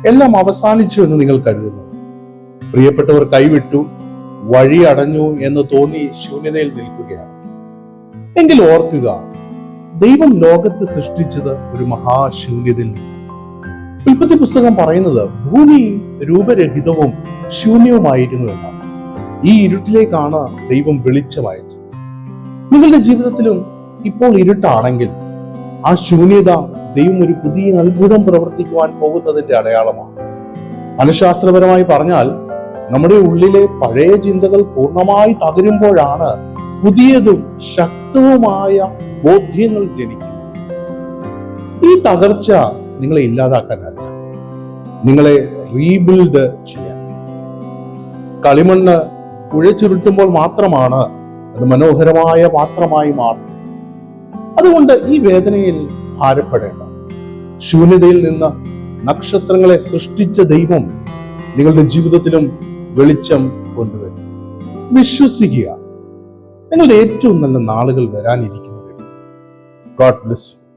എല്ലാം അവസാനിച്ചു എന്ന് നിങ്ങൾ കരുതുന്നു. പ്രിയപ്പെട്ടവർ കൈവിട്ടു, വഴി അടഞ്ഞു എന്ന് തോന്നി ശൂന്യതയിൽ നിൽക്കുകയാണ്. എങ്കിൽ ഓർക്കുക, ദൈവം ലോകത്തെ സൃഷ്ടിച്ചത് ഒരു മഹാശൂന്യതയിൽ നിന്ന്. ഉൽപ്പത്തി പുസ്തകം പറയുന്നത് ഭൂമി രൂപരഹിതവും ശൂന്യവുമായിരുന്നു എന്നാണ്. ഈ ഇരുട്ടിലേക്കാണ് ദൈവം വെളിച്ചമയച്ചത്. നിങ്ങളുടെ ജീവിതത്തിലും ഇപ്പോൾ ഇരുട്ടാണെങ്കിൽ ആ ശൂന്യത ദൈവം ഒരു പുതിയ അത്ഭുതം പ്രവർത്തിക്കുവാൻ പോകുന്നതിന്റെ അടയാളമാണ്. മനഃശാസ്ത്രപരമായി പറഞ്ഞാൽ നമ്മുടെ ഉള്ളിലെ പഴയ ചിന്തകൾ പൂർണ്ണമായി തകരുമ്പോഴാണ് പുതിയതും ശക്തവുമായ ബോധ്യങ്ങൾ ജനിക്കുന്നത്. ഈ തകർച്ച നിങ്ങളെ ഇല്ലാതാക്കാനല്ല, നിങ്ങളെ റീബിൽഡ് ചെയ്യാൻ. കളിമണ്ണ് കുഴച്ചുരുട്ടുമ്പോൾ മാത്രമാണ് അത് മനോഹരമായ പാത്രമായി മാറുന്നത്. അതുകൊണ്ട് ഈ വേദനയിൽ ഭാരപ്പെടേണ്ട. ശൂന്യതയിൽ നിന്ന് നക്ഷത്രങ്ങളെ സൃഷ്ടിച്ച ദൈവം നിങ്ങളുടെ ജീവിതത്തിലും വെളിച്ചം കൊണ്ടുവരും. വിശ്വസിക്കുക, നിങ്ങളുടെ ഏറ്റവും നല്ല നാളുകൾ വരാനിരിക്കുന്നത്. God bless you.